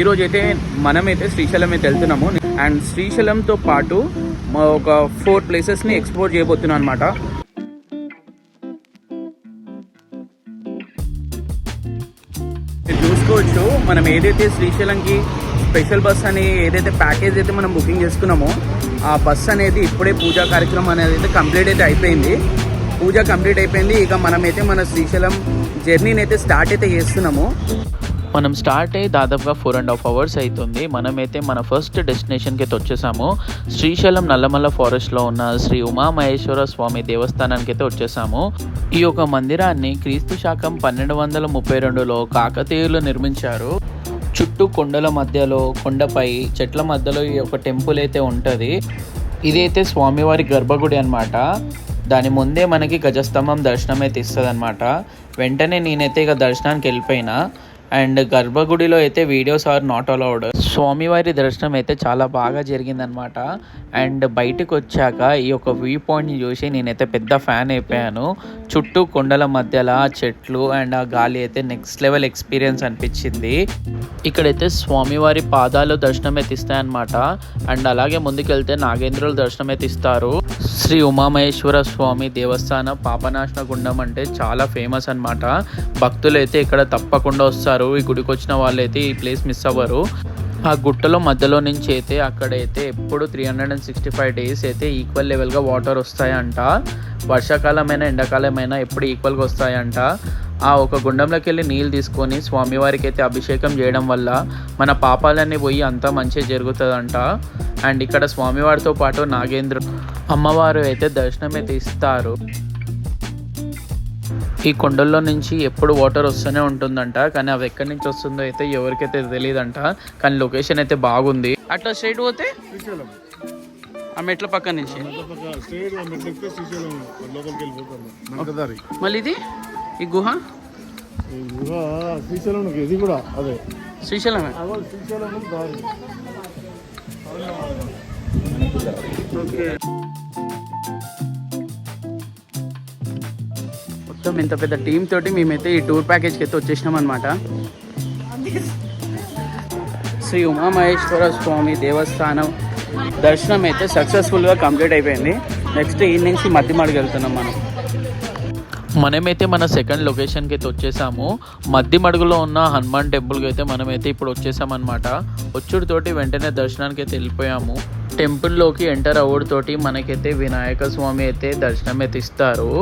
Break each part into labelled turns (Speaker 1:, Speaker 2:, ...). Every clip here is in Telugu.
Speaker 1: ఈరోజు అయితే మనమైతే శ్రీశైలం అయితే వెళ్తున్నాము. అండ్ శ్రీశైలంతో పాటు ఒక 4 ప్లేసెస్ని ఎక్స్ప్లోర్ చేయబోతున్నాం అనమాట. చూసుకోవచ్చు, మనం ఏదైతే శ్రీశైలంకి స్పెషల్ బస్ అని ఏదైతే ప్యాకేజ్ అయితే మనం బుకింగ్ చేసుకున్నామో ఆ బస్ అనేది ఇప్పుడే పూజా కార్యక్రమం అనేది అయితే కంప్లీట్ అయితే అయిపోయింది. పూజ కంప్లీట్ అయిపోయింది. ఇక మనమైతే మన శ్రీశైలం జర్నీని అయితే స్టార్ట్ అయితే చేస్తున్నాము.
Speaker 2: మనం స్టార్ట్ అయ్యి దాదాపుగా 4.5 hours అవుతుంది. మనమైతే మన ఫస్ట్ డెస్టినేషన్కి అయితే వచ్చేసాము. శ్రీశైలం నల్లమల్ల ఫారెస్ట్లో ఉన్న శ్రీ ఉమామహేశ్వర స్వామి దేవస్థానానికి అయితే వచ్చేసాము. ఈ యొక్క మందిరాన్ని క్రీస్తు శకం 1232లో కాకతీయులు నిర్మించారు. చుట్టూ కొండల మధ్యలో, కొండపై చెట్ల మధ్యలో ఈ యొక్క టెంపుల్ అయితే ఉంటుంది. ఇదైతే స్వామివారి గర్భగుడి అనమాట. దాని ముందే మనకి గజస్తంభం దర్శనం అయితే ఇస్తుంది అనమాట. వెంటనే నేనైతే ఇక దర్శనానికి వెళ్ళిపోయినా. అండ్ గర్భగుడిలో అయితే వీడియోస్ ఆర్ నాట్ అలౌడ్. స్వామివారి దర్శనం అయితే చాలా బాగా జరిగిందనమాట. అండ్ బయటకు వచ్చాక ఈ యొక్క వ్యూ పాయింట్ని చూసి నేనైతే పెద్ద ఫ్యాన్ అయిపోయాను. చుట్టూ కొండల మధ్యలో చెట్లు అండ్ ఆ గాలి అయితే నెక్స్ట్ లెవెల్ ఎక్స్పీరియన్స్ అనిపించింది. ఇక్కడైతే స్వామివారి పాదాలు దర్శనం అయితే ఇస్తాయన్నమాట. అండ్ అలాగే ముందుకెళ్తే నాగేంద్రుల దర్శనం అయితే ఇస్తారు. శ్రీ ఉమామహేశ్వర స్వామి దేవస్థానం పాపనాశన గుండం అంటే చాలా ఫేమస్ అనమాట. భక్తులు అయితే ఇక్కడ తప్పకుండా వస్తారు. ఈ గుడికి వచ్చిన వాళ్ళైతే ఈ ప్లేస్ మిస్ అవ్వరు. ఆ గుట్టలో మధ్యలో నుంచి అయితే అక్కడైతే ఎప్పుడు 365 days అయితే ఈక్వల్ లెవెల్గా వాటర్ వస్తాయంట. వర్షాకాలమైనా ఎండాకాలమైనా ఎప్పుడు ఈక్వల్గా వస్తాయంట. ఆ ఒక గుండంలోకి వెళ్ళి నీళ్ళు తీసుకొని స్వామివారికి అయితే అభిషేకం చేయడం వల్ల మన పాపాలన్నీ పోయి అంతా మంచిగా జరుగుతుందంట. అండ్ ఇక్కడ స్వామివారితో పాటు నాగేంద్ర అమ్మవారు అయితే దర్శనం అయితే ఇస్తారు. ఈ కొండల్లో నుంచి ఎప్పుడు వాటర్ వస్తూనే ఉంటుందంట. కానీ అవి ఎక్కడి నుంచి వస్తుందో అయితే ఎవరికైతే తెలియదంట. కానీ లొకేషన్ అయితే బాగుంది. అట్లా స్ట్రైట్ పోతే ఆ మెట్ల పక్క నుంచి మళ్ళీ ఇది ఈ గుహ శ్రీశైలమే. మొత్తం ఇంత పెద్ద టీమ్ తోటి మేమైతే ఈ టూర్ ప్యాకేజ్కి అయితే వచ్చేసినాం అనమాట. శ్రీ ఉమామహేశ్వర స్వామి దేవస్థానం దర్శనం అయితే సక్సెస్ఫుల్గా కంప్లీట్ అయిపోయింది. నెక్స్ట్ ఈ నుంచి మద్దిమడుగు వెళ్తున్నాం మనం. మనమైతే మన సెకండ్ లొకేషన్కి అయితే వచ్చేసాము. మద్దిమడుగులో ఉన్న హనుమాన్ టెంపుల్కి అయితే మనమైతే ఇప్పుడు వచ్చేసామన్నమాట. వచ్చుడితోటి వెంటనే దర్శనానికి అయితే వెళ్ళిపోయాము. టెంపుల్లోకి ఎంటర్ అవ్వడితోటి మనకైతే వినాయక స్వామి అయితే దర్శనం అయితే ఇస్తారు.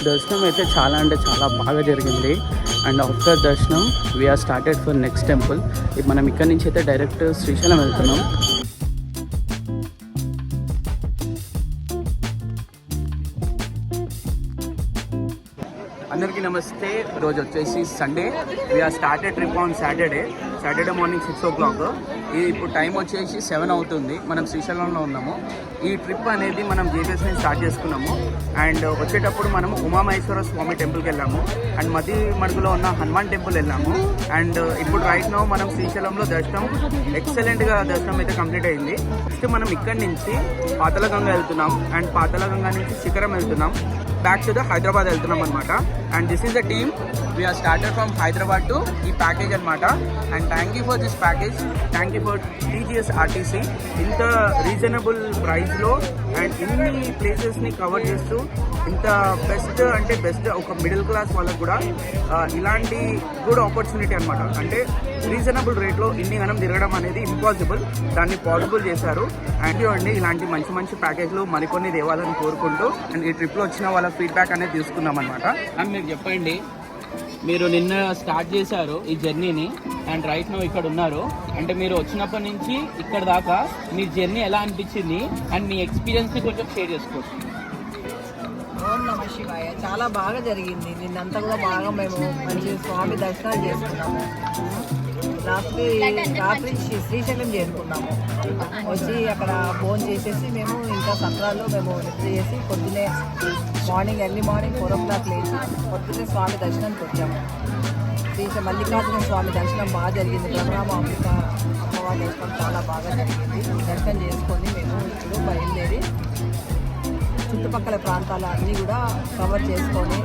Speaker 1: దర్శనం అయితే చాలా అంటే చాలా బాగా జరిగింది. అండ్ ఆఫ్టర్ దర్శనం we are started for next temple. మనం ఇక్కడ నుంచి అయితే డైరెక్ట్ శ్రీశైలం వెళ్తున్నాం. అందరికీ నమస్తే. రోజు వచ్చేసి Sunday. We are started trip on Saturday morning 6 o'clock. ఇది ఇప్పుడు టైం వచ్చేసి 7 అవుతుంది. మనం శ్రీశైలంలో ఉన్నాము. ఈ ట్రిప్ అనేది మనం జేజెస్ నుంచి స్టార్ట్ చేసుకున్నాము. అండ్ వచ్చేటప్పుడు మనము ఉమామహేశ్వర స్వామి టెంపుల్కి వెళ్ళాము. అండ్ మద్దిమడుగులో ఉన్న హనుమాన్ టెంపుల్ వెళ్ళాము. అండ్ ఇప్పుడు రైట్ నౌ మనం శ్రీశైలంలో దర్శనం ఎక్సలెంట్గా దర్శనం అయితే కంప్లీట్ అయింది. నెక్స్ట్ మనం ఇక్కడి నుంచి పాతాళగంగ వెళ్తున్నాం. అండ్ పాతాళగంగ నుంచి శిఖరం వెళ్తున్నాం. బ్యాక్ టు ద హైదరాబాద్ వెళ్తున్నాం అనమాట. And this is the team. We are started from Hyderabad to ఈ ప్యాకేజ్ అనమాట. And thank you for this package. Thank you for TGSRTC. ఇంత రీజనబుల్ ప్రైస్లో అండ్ ఇన్ని ప్లేసెస్ని కవర్ చేస్తూ ఇంత బెస్ట్ ఒక మిడిల్ క్లాస్ వాళ్ళకు కూడా ఇలాంటి గుడ్ ఆపర్చునిటీ అనమాట. అంటే రీజనబుల్ రేట్లో ఇన్ని గణం తిరగడం అనేది ఇంపాసిబుల్. దాన్ని పాసిబుల్ చేశారు. అండ్ ఇలాంటి మంచి ప్యాకేజ్లు మరికొన్ని దేవాలని కోరుకుంటూ అండ్ ఈ ట్రిప్లో వచ్చిన వాళ్ళ ఫీడ్బ్యాక్ అనేది తీసుకుందాం అనమాట. అండ్ మీరు చెప్పండి, మీరు నిన్న స్టార్ట్ చేశారు ఈ జర్నీని అండ్ రైట్ నౌ ఇక్కడ ఉన్నారు. అంటే మీరు వచ్చినప్పటి నుంచి ఇక్కడ దాకా మీ జర్నీ ఎలా అనిపించింది అండ్ మీ ఎక్స్పీరియన్స్ని కొంచెం షేర్ చేసుకోవచ్చు.
Speaker 3: ఓం నమః శివాయ. చాలా బాగా జరిగింది. నిన్నంతా కూడా బాగా మేము మంచి స్వామి దర్శనాలు చేసుకున్నాము. రాత్రి శ్రీశైలం చేరుకున్నాము. వచ్చి అక్కడ ఫోన్ చేసేసి మేము ఇంకా సత్రాల్లో మేము నిద్ర చేసి పొద్దునే ఎర్లీ మార్నింగ్ 4 o'clock లేచి పొద్దున్నే స్వామి దర్శనానికి వచ్చాము. మల్లికార్జున స్వామి దర్శనం బాగా జరిగింది. బ్రహ్మ అమ్మవారి దర్శనం చాలా బాగా జరిగింది. దర్శనం చేసుకొని మేము ఇప్పుడు బయలుదేరి చుట్టుపక్కల ప్రాంతాలు అన్నీ కూడా కవర్ చేసుకొని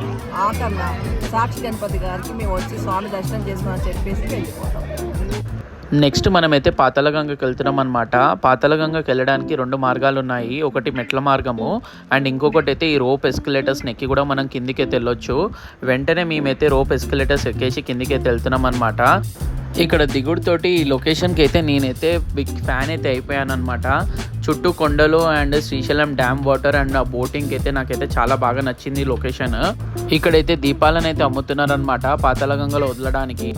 Speaker 3: ఆఖరణ సాక్షి గణపతి గారికి మేము వచ్చి స్వామి దర్శనం చేసుకుని చెప్పేసి వెళ్ళిపోతాం.
Speaker 2: నెక్స్ట్ మనమైతే పాతాళగంగకి వెళ్తున్నాం అనమాట. పాతాళగంగకి వెళ్ళడానికి 2 మార్గాలు ఉన్నాయి. ఒకటి మెట్ల మార్గము అండ్ ఇంకొకటి అయితే ఈ రోప్ ఎస్కలేటర్స్ని ఎక్కి కూడా మనం కిందికి అయితే వెళ్ళొచ్చు. వెంటనే మేమైతే రోప్ ఎస్కలేటర్స్ ఎక్కేసి కిందికి అయితే వెళ్తున్నాం అనమాట. ఇక్కడ దిగుడుతోటి ఈ లొకేషన్కి అయితే నేనైతే బిగ్ ఫ్యాన్ అయితే అయిపోయాను అనమాట. చుట్టూ కొండలు and Srisailam dam water and ఆ బోటింగ్కి అయితే నాకైతే చాలా బాగా నచ్చింది ఈ లొకేషన్. ఇక్కడైతే దీపాలను అయితే అమ్ముతున్నారనమాట పాతాళగంగలో వదలడానికి.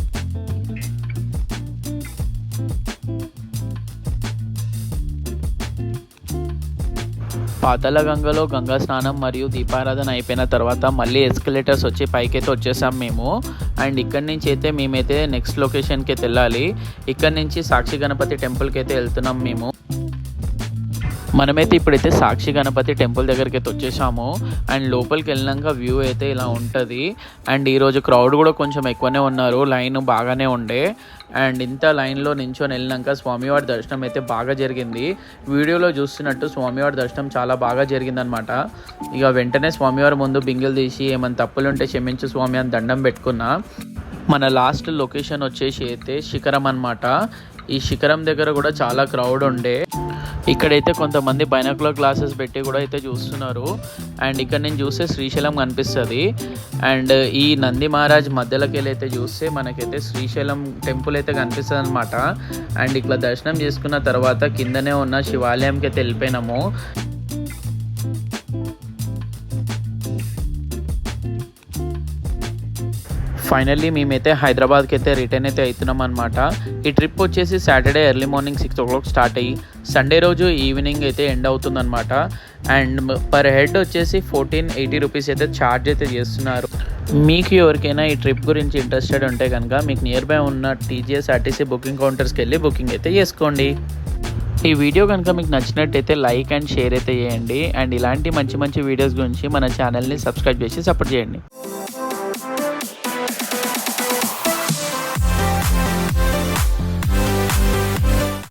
Speaker 2: పాతాళగంగలో గంగా స్నానం మరియు దీపారాధన అయిపోయిన తర్వాత మళ్ళీ ఎస్కలేటర్స్ వచ్చి పైకైతే వచ్చేసాం మేము. అండ్ ఇక్కడి నుంచి అయితే మేమైతే నెక్స్ట్ లొకేషన్కి అయితే వెళ్ళాలి. ఇక్కడ నుంచి సాక్షి గణపతి టెంపుల్కి అయితే వెళ్తున్నాం మేము. మనమైతే ఇప్పుడైతే సాక్షి గణపతి టెంపుల్ దగ్గరికి అయితే వచ్చేసాము. అండ్ లోపలికి వెళ్ళినాక వ్యూ అయితే ఇలా ఉంటుంది. అండ్ ఈరోజు క్రౌడ్ కూడా కొంచెం ఎక్కువనే ఉన్నారు, లైన్ బాగానే ఉండే. అండ్ ఇంత లైన్లో నించొని వెళ్ళినాక స్వామివారి దర్శనం అయితే బాగా జరిగింది. వీడియోలో చూస్తున్నట్టు స్వామివారి దర్శనం చాలా బాగా జరిగిందనమాట. ఇక వెంటనే స్వామివారి ముందు బింగిల్ తీసి ఏమైనా తప్పులుంటే క్షమించు స్వామి అని దండం పెట్టుకున్నా. మన లాస్ట్ లొకేషన్ వచ్చేసి అయితే శిఖరం అనమాట. ఈ శిఖరం దగ్గర కూడా చాలా క్రౌడ్ ఉండే. ఇక్కడైతే కొంతమంది బైనాకులర్ గ్లాసెస్ పెట్టి కూడా అయితే చూస్తున్నారు. అండ్ ఇక్కడ నేను చూస్తే శ్రీశైలం కనిపిస్తుంది. అండ్ ఈ నంది మహారాజ్ మధ్యలోకి వెళ్ళి అయితే చూస్తే మనకైతే శ్రీశైలం టెంపుల్ అయితే కనిపిస్తుంది అనమాట. అండ్ ఇట్లా దర్శనం చేసుకున్న తర్వాత కిందనే ఉన్న శివాలయంకి అయితే వెళ్ళిపోయినాము. ఫైనల్లీ మేమైతే హైదరాబాద్కి అయితే రిటర్న్ అయితే అవుతున్నాం అనమాట. ఈ ట్రిప్ వచ్చేసి Saturday early morning 6 o'clock start అయ్యి సండే రోజు ఈవినింగ్ అయితే ఎండ్ అవుతుందన్నమాట. అండ్ పర్ హెడ్ వచ్చేసి 1480 రూపీస్ అయితే ఛార్జ్ అయితే చేస్తున్నారు. మీకు ఎవరికైనా ఈ ట్రిప్ గురించి ఇంట్రెస్టెడ్ ఉంటే కనుక మీకు నియర్ బై ఉన్న TGSRTC బుకింగ్ కౌంటర్స్కి వెళ్ళి బుకింగ్ అయితే చేసుకోండి. ఈ వీడియో కనుక మీకు నచ్చినట్టయితే లైక్ అండ్ షేర్ అయితే చేయండి. అండ్ ఇలాంటి మంచి మంచి వీడియోస్ గురించి మన ఛానల్ని సబ్స్క్రైబ్ చేసి సపోర్ట్ చేయండి.